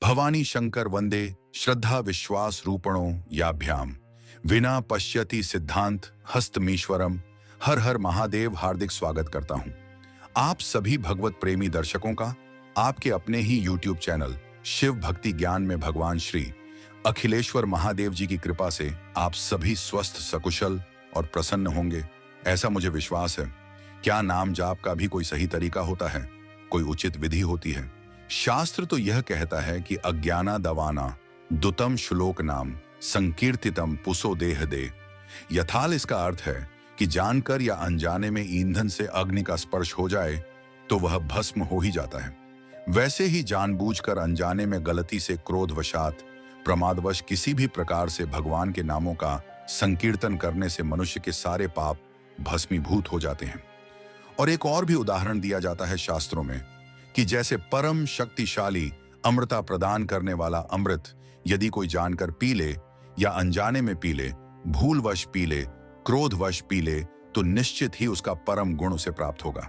भवानी शंकर वंदे श्रद्धा विश्वास रूपणों याभ्याम विना पश्यति सिद्धांत हस्तमीश्वरम। हर हर महादेव। हार्दिक स्वागत करता हूं आप सभी भगवत प्रेमी दर्शकों का आपके अपने ही YouTube चैनल शिव भक्ति ज्ञान में। भगवान श्री अखिलेश्वर महादेव जी की कृपा से आप सभी स्वस्थ सकुशल और प्रसन्न होंगे, ऐसा मुझे विश्वास है। क्या नाम जाप का भी कोई सही तरीका होता है, कोई उचित विधि होती है? शास्त्र तो यह कहता है कि अज्ञाना दवाना दुतम श्लोक नाम संकीर्तितम पुसो देह दे। यथाल इसका अर्थ है कि जानकर या अनजाने में ईंधन से अग्नि का स्पर्श हो जाए तो वह भस्म हो ही जाता है। वैसे ही जानबूझकर अनजाने में गलती से क्रोधवशात प्रमादवश किसी भी प्रकार से भगवान के नामों का संकीर्तन करने से मनुष्य के सारे पाप भस्मीभूत हो जाते हैं। और एक और भी उदाहरण दिया जाता है शास्त्रों में कि जैसे परम शक्तिशाली अमृता प्रदान करने वाला अमृत यदि कोई जानकर पी ले या अनजाने में पी ले, भूलवश पी ले, क्रोधवश पी ले, तो निश्चित ही उसका परम गुण उसे प्राप्त होगा,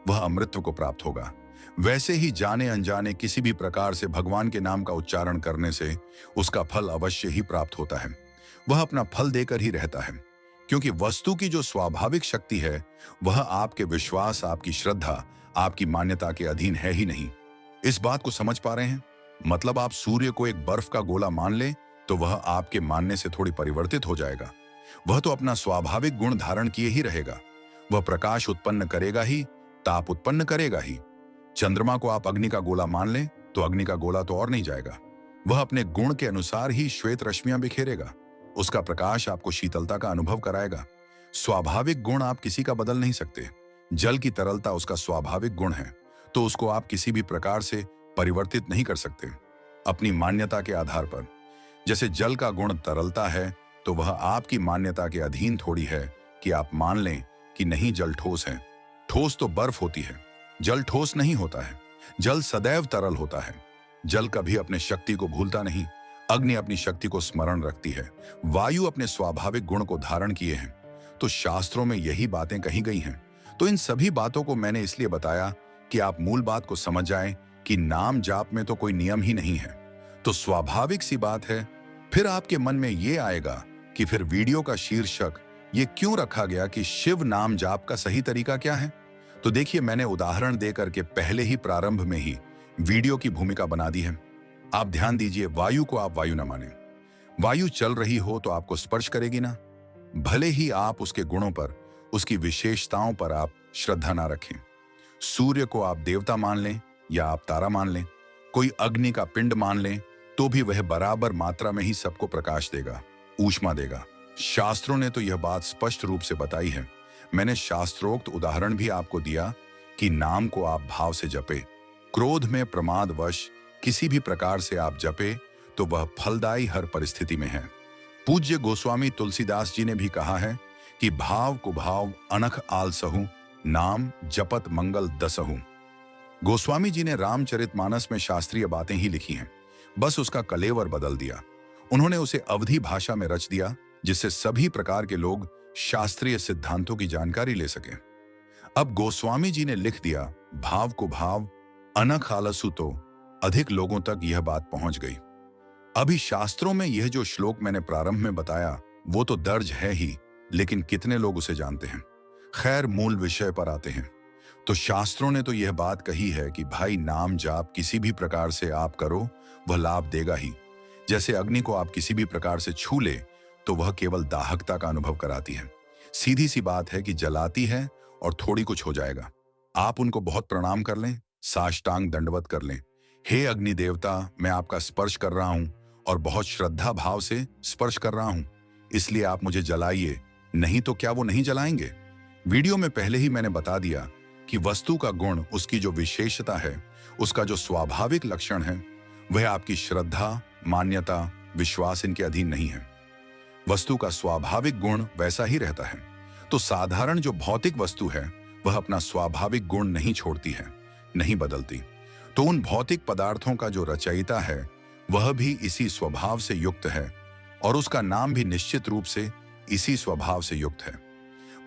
वह अमृतत्व को प्राप्त होगा। वैसे ही जाने अनजाने किसी भी प्रकार से भगवान के नाम का उच्चारण करने से उसका फल अवश्य ही प्राप्त होता है। वह अपना फल देकर ही रहता है, क्योंकि वस्तु की जो स्वाभाविक शक्ति है वह आपके विश्वास, आपकी श्रद्धा, आपकी मान्यता के अधीन है ही नहीं। इस बात को समझ पा रहे हैं? मतलब आप सूर्य को एक बर्फ का गोला मान ले तो वह आपके मानने से थोड़ी परिवर्तित हो जाएगा। वह तो अपना स्वाभाविक गुण धारण किए ही रहेगा। वह प्रकाश उत्पन्न करेगा ही, ताप उत्पन्न करेगा ही। चंद्रमा को आप अग्नि का गोला मान लें तो अग्नि का गोला तो और नहीं जाएगा, वह अपने गुण के अनुसार ही श्वेत रश्मियां बिखेरेगा। उसका प्रकाश आपको शीतलता का अनुभव कराएगा। स्वाभाविक गुण आप किसी का बदल नहीं सकते। जल की तरलता उसका स्वाभाविक गुण है, तो उसको आप किसी भी प्रकार से परिवर्तित नहीं कर सकते अपनी मान्यता के आधार पर। जैसे जल का गुण तरलता है तो वह आपकी मान्यता के अधीन थोड़ी है कि आप मान लें कि नहीं जल ठोस है। ठोस तो बर्फ होती है, जल ठोस नहीं होता है। जल सदैव तरल होता है। जल कभी अपने शक्ति को भूलता नहीं। अग्नि अपनी शक्ति को स्मरण रखती है। वायु अपने स्वाभाविक गुण को धारण किए हैं। तो शास्त्रों में यही बातें कही गई हैं। तो इन सभी बातों को मैंने इसलिए बताया कि आप मूल बात को समझ जाएं कि नाम जाप में तो कोई नियम ही नहीं है। तो स्वाभाविक सी बात है, फिर आपके मन में ये आएगा कि फिर वीडियो का शीर्षक ये क्यों रखा गया कि शिव नाम जाप का सही तरीका क्या है? तो देखिए, मैंने उदाहरण देकर के पहले ही प्रारंभ में ही वीडियो की भूमिका बना दी है। आप ध्यान दीजिए, वायु को आप वायु न माने। वायु चल रही हो तो आपको स्पर्श करेगी ना, भले ही आप उसके गुणों पर, उसकी विशेषताओं पर आप श्रद्धा ना रखें। सूर्य को आप देवता मान लें या आप तारा मान लें, कोई अग्नि का पिंड मान लें, तो भी वह बराबर मात्रा में ही सबको प्रकाश देगा, ऊष्मा देगा। शास्त्रों ने तो यह बात स्पष्ट रूप से बताई है। मैंने शास्त्रोक्त उदाहरण भी आपको दिया कि नाम को आप भाव से जपे। क्रोध में प्रमादवश किसी भी प्रकार से आप जपे तो वह फलदायी हर परिस्थिति में है। पूज्य गोस्वामी तुलसीदास जी ने भी कहा है कि भाव कुभाव अनख आलसहु, नाम जपत मंगल दसहु। गोस्वामी जी ने रामचरितमानस में शास्त्रीय बातें ही लिखी हैं, बस उसका कलेवर बदल दिया। उन्होंने उसे अवधी भाषा में रच दिया, जिससे सभी प्रकार के लोग शास्त्रीय सिद्धांतों की जानकारी ले सकें। अब गोस्वामी जी ने लिख दिया भाव कुभाव अनख आलसु, तो अधिक लोगों तक यह बात पहुंच गई। अभी शास्त्रों में यह जो श्लोक मैंने प्रारंभ में बताया वो तो दर्ज है ही, लेकिन कितने लोग उसे जानते हैं? खैर, मूल विषय पर आते हैं। तो शास्त्रों ने तो यह बात कही है कि भाई नाम जाप किसी भी प्रकार से आप करो वह लाभ देगा ही। जैसे अग्नि को आप किसी भी प्रकार से छू ले तो वह केवल दाहकता का अनुभव कराती है। सीधी सी बात है कि जलाती है और थोड़ी कुछ हो जाएगा। आप उनको बहुत प्रणाम कर लें, साष्टांग दंडवत कर लें, हे अग्नि देवता, मैं आपका स्पर्श कर रहा हूं और बहुत श्रद्धा भाव से स्पर्श कर रहा हूं, इसलिए आप मुझे जलाइए, नहीं तो क्या वो नहीं जलाएंगे? वीडियो में पहले ही मैंने बता दिया कि वस्तु का गुण, उसकी जो विशेषता है, उसका जो स्वाभाविक लक्षण है, वह आपकी श्रद्धा, मान्यता, विश्वास इनके अधीन नहीं है। वस्तु का स्वाभाविक गुण वैसा ही रहता है। तो साधारण जो भौतिक वस्तु है वह अपना स्वाभाविक गुण नहीं छोड़ती है, नहीं बदलती। तो उन भौतिक पदार्थों का जो रचयिता है वह भी इसी स्वभाव से युक्त है और उसका नाम भी निश्चित रूप से इसी स्वभाव से युक्त है।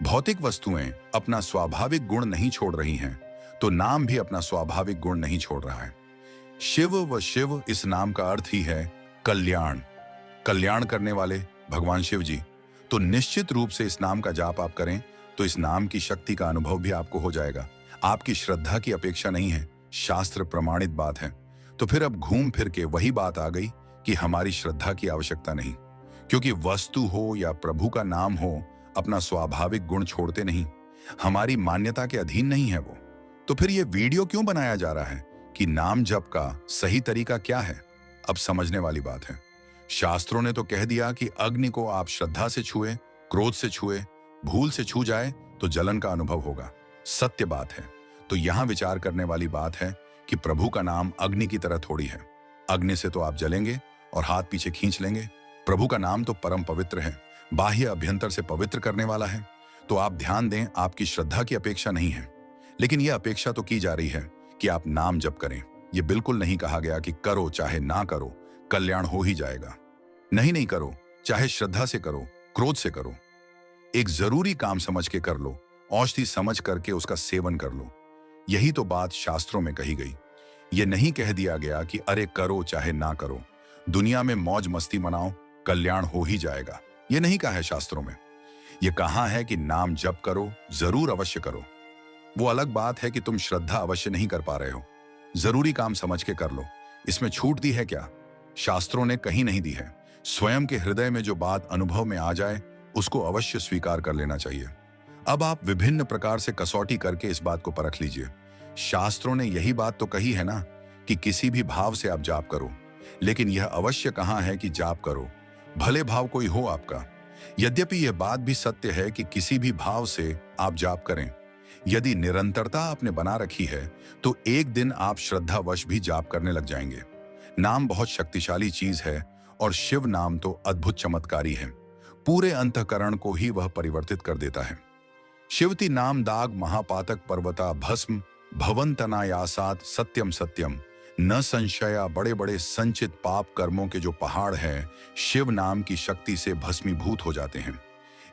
भौतिक वस्तुएं अपना स्वाभाविक गुण नहीं छोड़ रही हैं, तो नाम भी अपना स्वाभाविक गुण नहीं छोड़ रहा है। शिव व शिव इस नाम का अर्थ ही है कल्याण, कल्याण करने वाले भगवान शिव जी। तो निश्चित रूप से इस नाम का जाप आप करें तो इस नाम की शक्ति का अनुभव भी आपको हो जाएगा। आपकी श्रद्धा की अपेक्षा नहीं है, शास्त्र प्रमाणित बात है। तो फिर अब घूम फिर के वही बात आ गई कि हमारी श्रद्धा की आवश्यकता नहीं, क्योंकि वस्तु हो या प्रभु का नाम हो, अपना स्वाभाविक गुण छोड़ते नहीं, हमारी मान्यता के अधीन नहीं है वो। तो फिर ये वीडियो क्यों बनाया जा रहा है कि नाम जप का सही तरीका क्या है? अब समझने वाली बात है। शास्त्रों ने तो कह दिया कि अग्नि को आप श्रद्धा से छुए, क्रोध से छुए, भूल से छू जाए तो जलन का अनुभव होगा। सत्य बात है। तो यहां विचार करने वाली बात है कि प्रभु का नाम अग्नि की तरह थोड़ी है। अग्नि से तो आप जलेंगे और हाथ पीछे खींच लेंगे। प्रभु का नाम तो परम पवित्र है, बाह्य अभ्यंतर से पवित्र करने वाला है। तो आप ध्यान दें, आपकी श्रद्धा की अपेक्षा नहीं है, लेकिन यह अपेक्षा तो की जा रही है कि आप नाम जप करें। यह बिल्कुल नहीं कहा गया कि करो चाहे ना करो, कल्याण हो ही जाएगा। नहीं नहीं, करो, चाहे श्रद्धा से करो, क्रोध से करो। एक जरूरी काम समझ के कर लो, औषधि समझ करके उसका सेवन कर लो। यही तो बात शास्त्रों में कही गई। यह नहीं कह दिया गया कि अरे करो चाहे ना करो, दुनिया में मौज मस्ती मनाओ, कल्याण हो ही जाएगा। यह नहीं कहा है शास्त्रों में। यह कहा है कि नाम जप करो, जरूर अवश्य करो। वो अलग बात है कि तुम श्रद्धा अवश्य नहीं कर पा रहे हो। जरूरी काम समझ के कर लो। इसमें छूट दी है क्या? शास्त्रों ने कहीं नहीं दी है। स्वयं के हृदय में जो बात अनुभव में आ जाए उसको अवश्य स्वीकार कर लेना चाहिए। अब आप विभिन्न प्रकार से कसौटी करके इस बात को परख लीजिए। शास्त्रों ने यही बात तो कही है ना कि किसी भी भाव से आप जाप करो, लेकिन यह अवश्य कहा है कि जाप करो भले भाव कोई हो आपका। यद्यपि यह बात भी सत्य है कि किसी भी भाव से आप जाप करें, यदि निरंतरता आपने बना रखी है तो एक दिन आप श्रद्धावश भी जाप करने लग जाएंगे। नाम बहुत शक्तिशाली चीज है और शिव नाम तो अद्भुत चमत्कारी है। पूरे अंतःकरण को ही वह परिवर्तित कर देता है। शिवति नाम दाग महापातक पर्वता भस्म भवंतनायासात सत्यम सत्यम न संशया। बड़े बड़े संचित पाप कर्मों के जो पहाड़ हैं, शिव नाम की शक्ति से भस्मीभूत हो जाते हैं।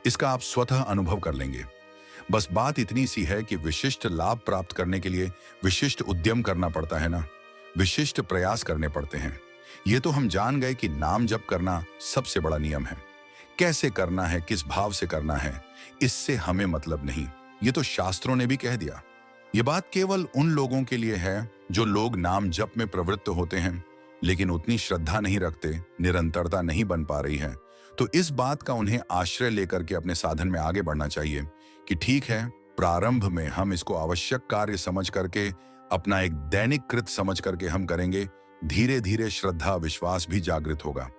इसका आप स्वतः अनुभव कर लेंगे। बस बात इतनी सी है कि विशिष्ट लाभ प्राप्त करने के लिए विशिष्ट उद्यम करना पड़ता है ना, विशिष्ट प्रयास करने पड़ते हैं। ये तो हम जान गए कि नाम जप करना सबसे बड़ा नियम है। कैसे करना है, किस भाव से करना है, इससे हमें मतलब नहीं। ये तो शास्त्रों ने भी कह दिया। ये बात केवल उन लोगों के लिए है जो लोग नाम जप में प्रवृत्त होते हैं लेकिन उतनी श्रद्धा नहीं रखते, निरंतरता नहीं बन पा रही है। तो इस बात का उन्हें आश्रय लेकर के अपने साधन में आगे बढ़ना चाहिए कि ठीक है, प्रारंभ में हम इसको आवश्यक कार्य समझ करके, अपना एक दैनिक कृत समझ करके हम करेंगे। धीरे धीरे श्रद्धा विश्वास भी जागृत होगा।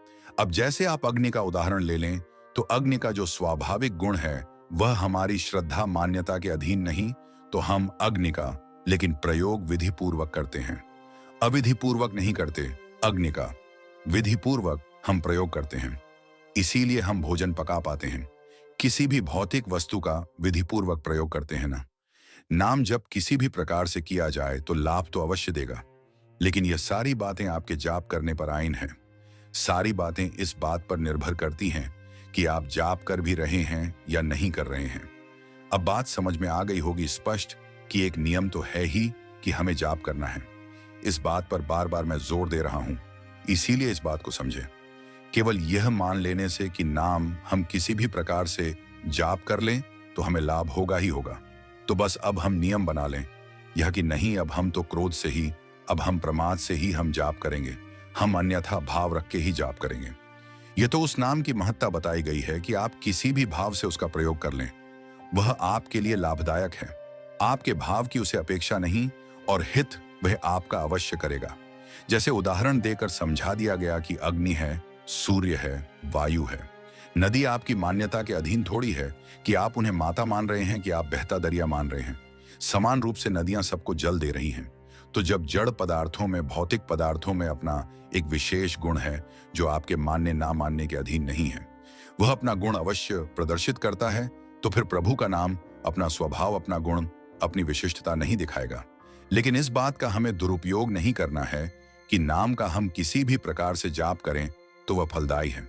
अब जैसे आप अग्नि का उदाहरण ले लें तो अग्नि का जो स्वाभाविक गुण है वह हमारी श्रद्धा मान्यता के अधीन नहीं, तो हम अग्नि का लेकिन प्रयोग विधि पूर्वक करते हैं, अविधि पूर्वक नहीं करते। अग्नि का विधि पूर्वक हम प्रयोग करते हैं, इसीलिए हम भोजन पका पाते हैं। किसी भी भौतिक वस्तु का विधि पूर्वक प्रयोग करते हैं ना। नाम जब किसी भी प्रकार से किया जाए तो लाभ तो अवश्य देगा, लेकिन यह सारी बातें आपके जाप करने पर आइन हैं। सारी बातें इस बात पर निर्भर करती हैं कि आप जाप कर भी रहे हैं या नहीं कर रहे हैं। अब बात समझ में आ गई होगी स्पष्ट कि एक नियम तो है ही कि हमें जाप करना है। इस बात पर बार बार मैं जोर दे रहा हूं, इसीलिए इस बात को समझें। केवल यह मान लेने से कि नाम हम किसी भी प्रकार से जाप कर लें तो हमें लाभ होगा ही होगा, तो बस अब हम नियम बना लें यह कि नहीं, अब हम तो क्रोध से ही, अब हम प्रमाद से ही हम जाप करेंगे, हम अन्यथा भाव रख के ही जाप करेंगे। यह तो उस नाम की महत्ता बताई गई है कि आप किसी भी भाव से उसका प्रयोग कर लें, वह आपके लिए लाभदायक है। आपके भाव की उसे अपेक्षा नहीं और हित वह आपका अवश्य करेगा। जैसे उदाहरण देकर समझा दिया गया कि अग्नि है, सूर्य है, वायु है। नदी आपकी मान्यता के अधीन थोड़ी है कि आप उन्हें माता मान रहे हैं कि आप बहता दरिया मान रहे हैं। समान रूप से नदियां सबको जल दे रही हैं। तो जब जड़ पदार्थों में, भौतिक पदार्थों में अपना एक विशेष गुण है जो आपके मानने ना मानने के अधीन नहीं है, वह अपना गुण अवश्य प्रदर्शित करता है, तो फिर प्रभु का नाम अपना स्वभाव, अपना गुण, अपनी विशिष्टता नहीं दिखाएगा। लेकिन इस बात का हमें दुरुपयोग नहीं करना है कि नाम का हम किसी भी प्रकार से जाप करें तो वह फलदायी है।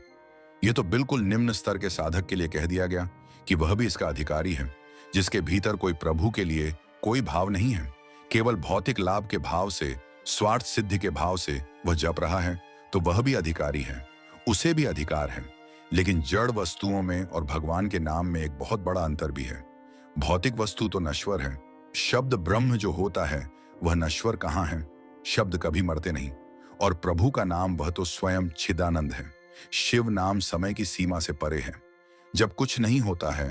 यह तो बिल्कुल निम्न स्तर के साधक के लिए कह दिया गया कि वह भी इसका अधिकारी है, जिसके भीतर कोई प्रभु के लिए कोई भाव नहीं है। केवल भौतिक लाभ के भाव से स्वार्थ सिद्धि के भाव से वह जप रहा है तो वह भी अधिकारी है, उसे भी अधिकार है। लेकिन जड़ वस्तुओं में और भगवान के नाम में एक बहुत बड़ा अंतर भी है। भौतिक वस्तु तो नश्वर है, शब्द ब्रह्म जो होता है वह नश्वर कहाँ है? शब्द कभी मरते नहीं। और प्रभु का नाम वह तो स्वयं छिदानंद है। शिव नाम समय की सीमा से परे है। जब कुछ नहीं होता है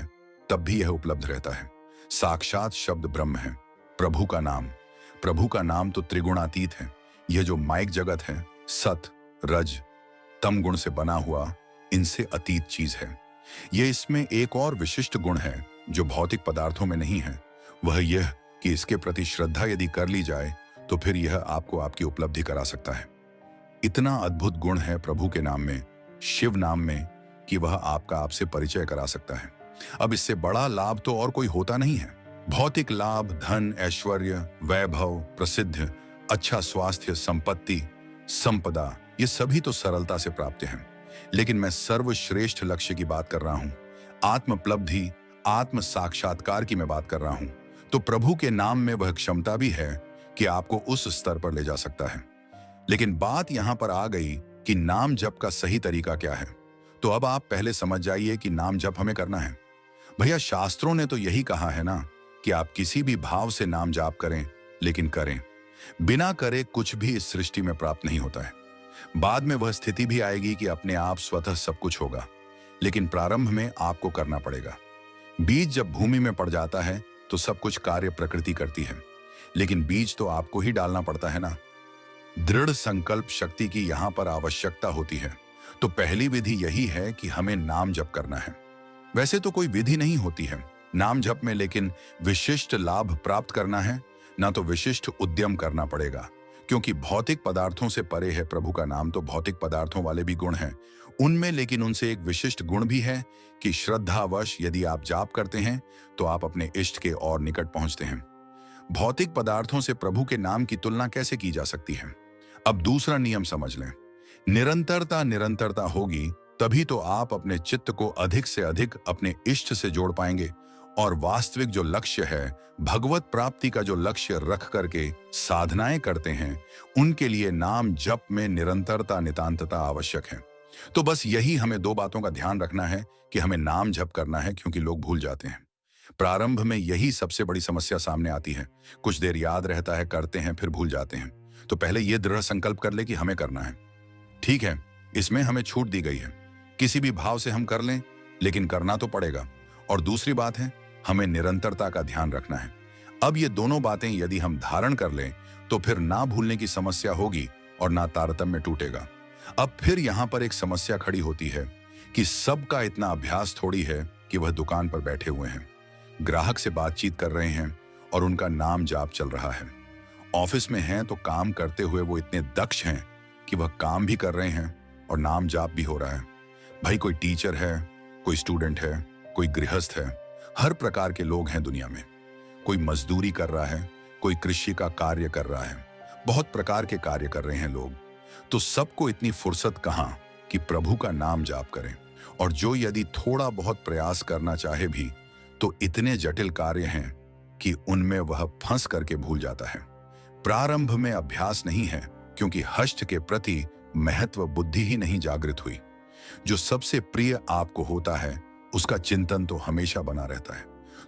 तब भी यह उपलब्ध रहता है। साक्षात शब्द ब्रह्म है प्रभु का नाम। प्रभु का नाम तो त्रिगुणातीत है। यह जो माइक जगत है, सत रज तम गुण से बना हुआ, इनसे अतीत चीज है। यह इसमें एक और विशिष्ट गुण है जो भौतिक पदार्थों में नहीं है। वह यह कि इसके प्रति श्रद्धा यदि कर ली जाए तो फिर यह आपको आपकी उपलब्धि करा सकता है। इतना अद्भुत गुण है प्रभु के नाम में, शिव नाम में, कि वह आपका आपसे परिचय करा सकता है। अब इससे बड़ा लाभ तो और कोई होता नहीं है। भौतिक लाभ, धन, ऐश्वर्य, वैभव, प्रसिद्ध, अच्छा स्वास्थ्य, संपत्ति, संपदा, ये सभी तो सरलता से प्राप्त हैं। लेकिन मैं सर्वश्रेष्ठ लक्ष्य की बात कर रहा हूं, आत्मोपलब्धि, आत्म साक्षात्कार की मैं बात कर रहा हूं। तो प्रभु के नाम में वह क्षमता भी है कि आपको उस स्तर पर ले जा सकता है। लेकिन बात यहां पर आ गई कि नाम जप का सही तरीका क्या है। तो अब आप पहले समझ जाइए कि नाम जप हमें करना है। भैया, शास्त्रों ने तो यही कहा है ना कि आप किसी भी भाव से नाम जाप करें, लेकिन करें। बिना करे कुछ भी इस सृष्टि में प्राप्त नहीं होता है। बाद में वह स्थिति भी आएगी कि अपने आप स्वतः सब कुछ होगा, लेकिन प्रारंभ में आपको करना पड़ेगा। बीज जब भूमि में पड़ जाता है तो सब कुछ कार्य प्रकृति करती है, लेकिन बीज तो आपको ही डालना पड़ता है ना। दृढ़ संकल्प शक्ति की यहां पर आवश्यकता होती है। तो पहली विधि यही है कि हमें नाम जप करना है। वैसे तो कोई विधि नहीं होती है नाम जप में, लेकिन विशिष्ट लाभ प्राप्त करना है ना तो विशिष्ट उद्यम करना पड़ेगा, क्योंकि भौतिक पदार्थों से परे है प्रभु का नाम। तो भौतिक पदार्थों वाले भी गुण हैं उनमें, लेकिन उनसे एक विशिष्ट गुण भी है कि श्रद्धावश यदि आप जाप करते हैं तो आप अपने इष्ट के और निकट पहुंचते हैं। भौतिक पदार्थों से प्रभु के नाम की तुलना कैसे की जा सकती है? अब दूसरा नियम समझ लें। निरंतरता होगी तभी तो आप अपने चित्त को अधिक से अधिक अपने इष्ट से जोड़ पाएंगे। और वास्तविक जो लक्ष्य है, भगवत प्राप्ति का जो लक्ष्य रख करके साधनाएं करते हैं, उनके लिए नाम जप में निरंतरता, नितांतता आवश्यक है। तो बस यही हमें दो बातों का ध्यान रखना है कि हमें नाम जप करना है, क्योंकि लोग भूल जाते हैं। प्रारंभ में यही सबसे बड़ी समस्या सामने आती है। कुछ देर याद रहता है, करते हैं, फिर भूल जाते हैं। तो पहले यह दृढ़ संकल्प कर ले कि हमें करना है। ठीक है, इसमें हमें छूट दी गई है, किसी भी भाव से हम कर लें, लेकिन करना तो पड़ेगा। और दूसरी बात है, हमें निरंतरता का ध्यान रखना है। अब ये दोनों बातें यदि हम धारण कर लें तो फिर ना भूलने की समस्या होगी और ना तारतम्य टूटेगा। अब फिर यहां पर एक समस्या खड़ी होती है कि सबका इतना अभ्यास थोड़ी है कि वह दुकान पर बैठे हुए हैं, ग्राहक से बातचीत कर रहे हैं और उनका नाम जाप चल रहा है। ऑफिस में हैं तो काम करते हुए वो इतने दक्ष हैं कि वह काम भी कर रहे हैं और नाम जाप भी हो रहा है। भाई, कोई टीचर है, कोई स्टूडेंट है, कोई गृहस्थ है, हर प्रकार के लोग हैं दुनिया में। कोई मजदूरी कर रहा है, कोई कृषि का कार्य कर रहा है, बहुत प्रकार के कार्य कर रहे हैं लोग। तो सबको इतनी फुर्सत कहां कि प्रभु का नाम जाप करें। और जो यदि थोड़ा बहुत प्रयास करना चाहे भी तो इतने जटिल कार्य हैं कि उनमें वह फंस करके भूल जाता है। प्रारंभ में अभ्यास नहीं है, क्योंकि हष्ट के प्रति महत्व बुद्धि ही नहीं जागृत हुई। जो सबसे प्रिय आपको होता है उसका चिंतन तो हमेशा बना रहता है।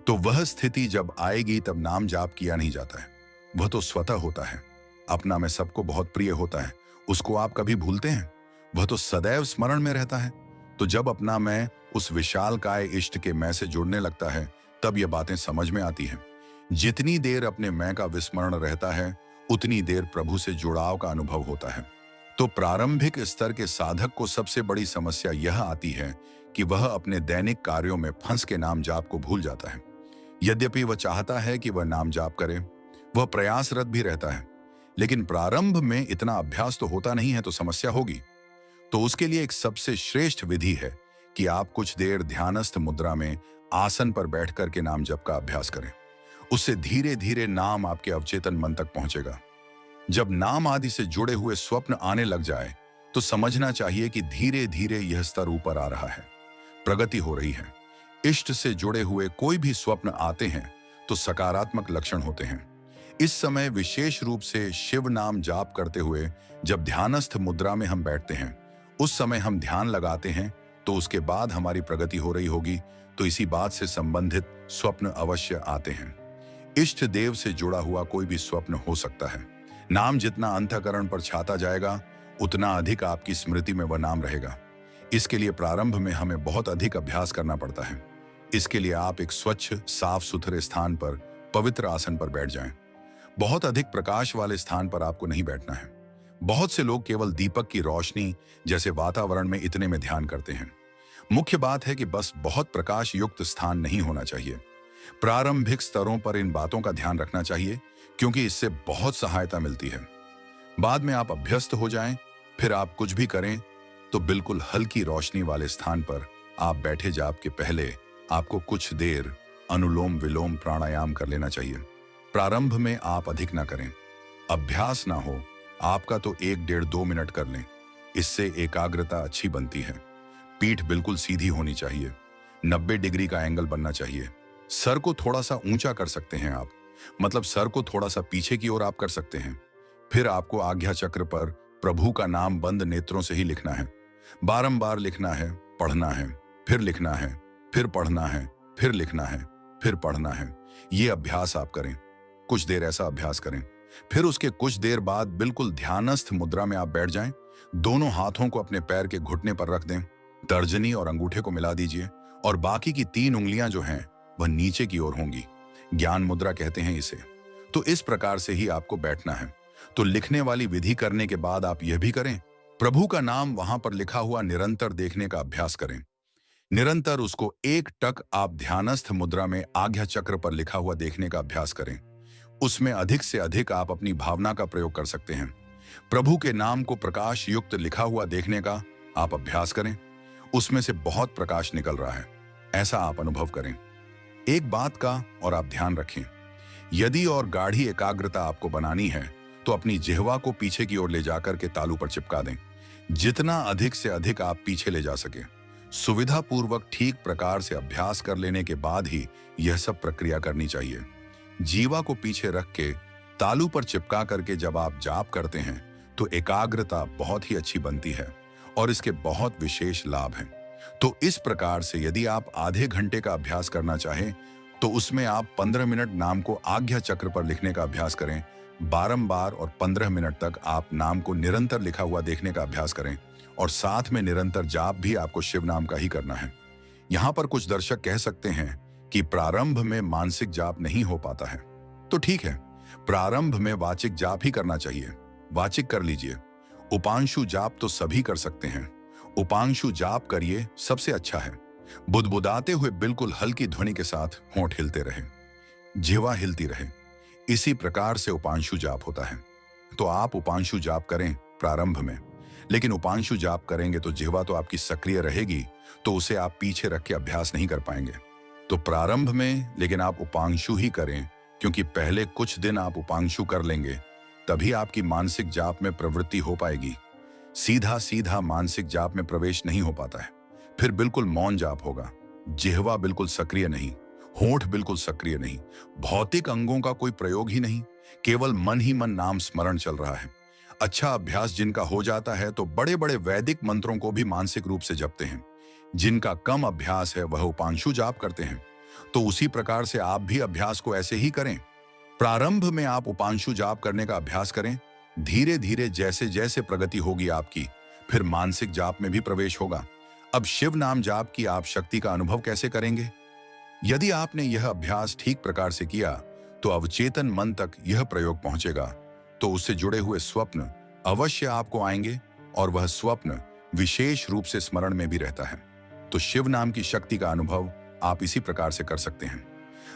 तो वह स्थिति जब आएगी तब नाम जाप किया नहीं जाता है, वह तो स्वतः होता है। अपना मैं सबको बहुत प्रिय होता है, उसको आप कभी भूलते हैं? वह तो सदैव स्मरण में रहता है। तो जब अपना मैं उस विशाल काय इष्ट के मैं से जुड़ने लगता है तब ये बातें समझ में आती हैं। जितनी देर अपने मैं का विस्मरण रहता है उतनी देर प्रभु से जुड़ाव का अनुभव होता है। तो प्रारंभिक स्तर के साधक को सबसे बड़ी समस्या यह आती है कि वह अपने दैनिक कार्यों में फंस के नाम जाप को भूल जाता है। यद्यपि वह चाहता है कि वह नाम जाप करे, वह प्रयासरत भी रहता है, लेकिन प्रारंभ में इतना अभ्यास तो होता नहीं है, तो समस्या होगी। तो उसके लिए एक सबसे श्रेष्ठ विधि है कि आप कुछ देर ध्यानस्थ मुद्रा में आसन पर बैठ कर के नाम जप का अभ्यास करें। उससे धीरे धीरे नाम आपके अवचेतन मन तक पहुंचेगा। जब नाम आदि से जुड़े हुए स्वप्न आने लग जाए तो समझना चाहिए कि धीरे धीरे यह स्तर ऊपर आ रहा है, प्रगति हो रही है। इष्ट से जुड़े हुए कोई भी स्वप्न आते हैं तो सकारात्मक लक्षण होते हैं। इस समय विशेष रूप से शिव नाम जाप करते हुए जब ध्यानस्थ मुद्रा में हम बैठते हैं, उस समय हम ध्यान लगाते हैं, तो उसके बाद हमारी प्रगति हो रही होगी, तो इसी बात से संबंधित स्वप्न अवश्य आते हैं। इष्ट देव से जुड़ा हुआ कोई भी स्वप्न हो सकता है। नाम जितना अंतःकरण पर छाता जाएगा, उतना अधिक आपकी स्मृति में वह नाम रहेगा। इसके लिए प्रारंभ में हमें बहुत अधिक अभ्यास करना पड़ता है। इसके लिए आप एक स्वच्छ, साफ सुथरे स्थान पर, पवित्र आसन पर बैठ जाएं। बहुत अधिक प्रकाश वाले स्थान पर आपको नहीं बैठना है। बहुत से लोग केवल दीपक की रोशनी जैसे वातावरण में इतने में ध्यान करते हैं। मुख्य बात है कि बस बहुत प्रकाश युक्त स्थान नहीं होना चाहिए। प्रारंभिक स्तरों पर इन बातों का ध्यान रखना चाहिए, क्योंकि इससे बहुत सहायता मिलती है। बाद में आप अभ्यस्त हो जाएं, फिर आप कुछ भी करें तो बिल्कुल हल्की रोशनी वाले स्थान पर आप बैठे जाप के पहले आपको कुछ देर अनुलोम विलोम प्राणायाम कर लेना चाहिए। प्रारंभ में आप अधिक ना करें, अभ्यास ना हो आपका तो 1-1.5-2 मिनट कर लें। इससे एकाग्रता अच्छी बनती है। पीठ बिल्कुल सीधी होनी चाहिए, 90 डिग्री का एंगल बनना चाहिए। सर को थोड़ा सा ऊंचा कर सकते हैं आप, मतलब सर को थोड़ा सा पीछे की ओर आप कर सकते हैं। फिर आपको आज्ञा चक्र पर प्रभु का नाम बंद नेत्रों से ही लिखना है। बारंबार लिखना है, पढ़ना है, फिर लिखना है, फिर पढ़ना है, फिर लिखना है, फिर पढ़ना है। ये अभ्यास आप करें, कुछ देर ऐसा अभ्यास करें। फिर उसके कुछ देर बाद बिल्कुल ध्यानस्थ मुद्रा में आप बैठ जाएं। दोनों हाथों को अपने पैर के घुटने पर रख दें, तर्जनी और अंगूठे को मिला दीजिए और बाकी की 3 उंगलियां जो हैं वह नीचे की ओर होंगी। ज्ञान मुद्रा कहते हैं इसे। तो इस प्रकार से ही आपको बैठना है। तो लिखने वाली विधि करने के बाद आप यह भी करें, प्रभु का नाम वहां पर लिखा हुआ निरंतर देखने का अभ्यास करें। निरंतर उसको एक टक आप ध्यानस्थ मुद्रा में आज्ञा चक्र पर लिखा हुआ देखने का अभ्यास करें। उसमें अधिक से अधिक आप अपनी भावना का प्रयोग कर सकते हैं। प्रभु के नाम को प्रकाश युक्त लिखा हुआ देखने का आप अभ्यास करें। उसमें से बहुत प्रकाश निकल रहा है, ऐसा आप अनुभव करें। एक बात का और आप ध्यान रखें, यदि और गाढ़ी एकाग्रता आपको बनानी है तो अपनी जिह्वा को पीछे की ओर ले जाकर के तालू पर चिपका दें। जितना अधिक से अधिक आप पीछे ले जा सके। सुविधा पूर्वक ठीक प्रकार से अभ्यास कर लेने के बाद ही यह सब प्रक्रिया करनी चाहिए। जीवा को पीछे रख के तालू पर चिपका करके जब आप जाप करते हैं तो एकाग्रता बहुत ही अच्छी बनती है और इसके बहुत विशेष लाभ हैं। तो इस प्रकार से यदि आप आधे घंटे का अभ्यास करना चाहें तो उसमें आप 15 मिनट नाम को आज्ञा चक्र पर लिखने का अभ्यास करें बारंबार, और 15 मिनट तक आप नाम को निरंतर लिखा हुआ देखने का अभ्यास करें, और साथ में निरंतर जाप भी आपको शिव नाम का ही करना है। यहाँ पर कुछ दर्शक कह सकते हैं कि प्रारंभ में मानसिक जाप नहीं हो पाता है, तो ठीक है, प्रारंभ में वाचिक जाप ही करना चाहिए। वाचिक कर लीजिए। उपांशु जाप तो सभी कर सकते हैं, उपांशु जाप करिए, सबसे अच्छा है। बुदबुदाते हुए बिल्कुल हल्की ध्वनि के साथ होंठ हिलते रहे, जिह्वा हिलती रहे, इसी प्रकार से उपांशु जाप होता है। तो आप उपांशु जाप करें प्रारंभ में, लेकिन उपांशु जाप करेंगे तो जिह्वा तो आपकी सक्रिय रहेगी, तो उसे आप पीछे रख के अभ्यास नहीं कर पाएंगे। तो प्रारंभ में लेकिन आप उपांशु ही करें, क्योंकि पहले कुछ दिन आप उपांशु कर लेंगे, तभी आपकी मानसिक जाप में प्रवृत्ति हो पाएगी। सीधा सीधा मानसिक जाप में प्रवेश नहीं हो पाता है। फिर बिल्कुल मौन जाप होगा, जिह्वा बिल्कुल सक्रिय नहीं, होंठ बिल्कुल सक्रिय नहीं, भौतिक अंगों का कोई प्रयोग ही नहीं, केवल मन ही मन नाम स्मरण चल रहा है। अच्छा अभ्यास जिनका हो जाता है तो बड़े बड़े वैदिक मंत्रों को भी मानसिक रूप से जपते हैं। जिनका कम अभ्यास है वह उपांशु जाप करते हैं। तो उसी प्रकार से आप भी अभ्यास को ऐसे ही करें। प्रारंभ में आप उपांशु जाप करने का अभ्यास करें। धीरे धीरे जैसे जैसे प्रगति होगी आपकी, फिर मानसिक जाप में भी प्रवेश होगा। अब शिव नाम जाप की आप शक्ति का अनुभव कैसे करेंगे? यदि आपने यह अभ्यास ठीक प्रकार से किया तो अवचेतन मन तक यह प्रयोग पहुंचेगा, तो उससे जुड़े हुए स्वप्न अवश्य आपको आएंगे, और वह स्वप्न विशेष रूप से स्मरण में भी रहता है। तो शिव नाम की शक्ति का अनुभव आप इसी प्रकार से कर सकते हैं।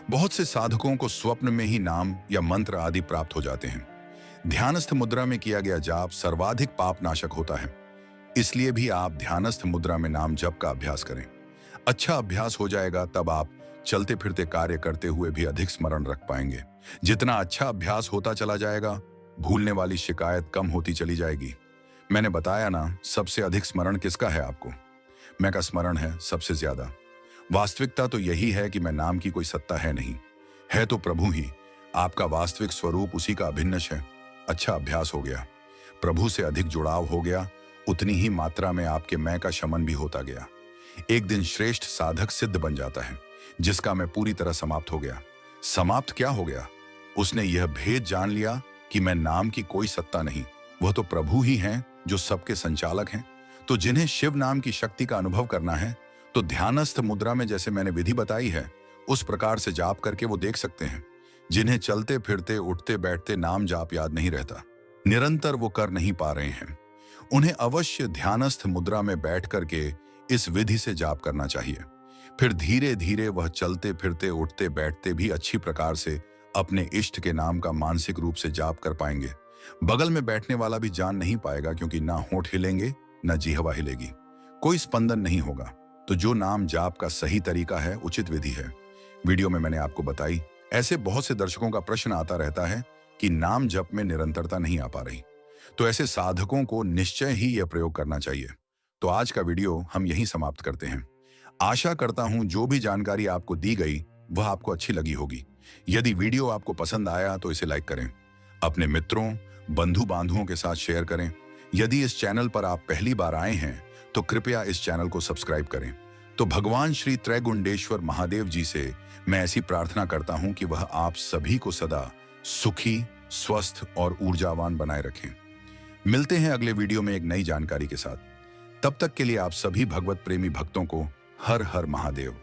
बहुत से साधकों को स्वप्न में ही नाम या मंत्र आदि प्राप्त हो जाते हैं। ध्यानस्थ मुद्रा में किया गया जाप सर्वाधिक पाप नाशक होता है, इसलिए भी आप ध्यानस्थ मुद्रा में नाम जप का अभ्यास करें। अच्छा अभ्यास हो जाएगा तब आप चलते फिरते कार्य करते हुए भी अधिक स्मरण रख पाएंगे। जितना अच्छा अभ्यास होता चला जाएगा, भूलने वाली शिकायत कम होती चली जाएगी। मैंने बताया ना, सबसे अधिक स्मरण किसका है आपको? मैं का स्मरण है सबसे ज्यादा। वास्तविकता तो यही है कि मैं नाम की कोई सत्ता है नहीं, है तो प्रभु ही। आपका वास्तविक स्वरूप उसी का अभिन्नश है। अच्छा अभ्यास हो गया, प्रभु से अधिक जुड़ाव हो गया, उतनी ही मात्रा में आपके मैं का शमन भी होता गया। एक दिन श्रेष्ठ साधक सिद्ध बन जाता है, जिसका मैं पूरी तरह समाप्त हो गया। समाप्त क्या हो गया? उसने यह भेद जान लिया कि मैं नाम की कोई सत्ता नहीं, वह तो प्रभु ही हैं जो सबके संचालक हैं। तो जिन्हें शिव नाम की शक्ति का अनुभव करना है, तो ध्यानस्थ मुद्रा में जैसे मैंने विधि बताई है, उस प्रकार से जाप करके वो देख सकते हैं। जिन्हें चलते फिरते उठते बैठते नाम जाप याद नहीं रहता, निरंतर वो कर नहीं पा रहे हैं, उन्हें अवश्य ध्यानस्थ मुद्रा में बैठ करके इस विधि से जाप करना चाहिए। फिर धीरे धीरे वह चलते फिरते उठते बैठते भी अच्छी प्रकार से अपने इष्ट के नाम का मानसिक रूप से जाप कर पाएंगे। बगल में बैठने वाला भी जान नहीं पाएगा, क्योंकि ना होंठ हिलेंगे ना जिह्वा हिलेगी, कोई स्पंदन नहीं होगा। तो जो नाम जाप का सही तरीका है, उचित विधि है, वीडियो में मैंने आपको बताई। ऐसे बहुत से दर्शकों का प्रश्न आता रहता है कि नाम जप में निरंतरता नहीं आ पा रही, तो ऐसे साधकों को निश्चय ही यह प्रयोग करना चाहिए। तो आज का वीडियो हम यहीं समाप्त करते हैं। आशा करता हूं जो भी जानकारी आपको दी गई वह आपको अच्छी लगी होगी। यदि वीडियो आपको पसंद आया तो इसे लाइक करें, अपने मित्रों बंधु बांधुओं के साथ शेयर करें। यदि इस चैनल पर आप पहली बार आए हैं तो कृपया इस चैनल को सब्सक्राइब करें। तो भगवान श्री त्रैगुंडेश्वर महादेव जी से मैं ऐसी प्रार्थना करता हूं कि वह आप सभी को सदा सुखी, स्वस्थ और ऊर्जावान बनाए रखें। मिलते हैं अगले वीडियो में एक नई जानकारी के साथ। तब तक के लिए आप सभी भगवत प्रेमी भक्तों को हर हर महादेव।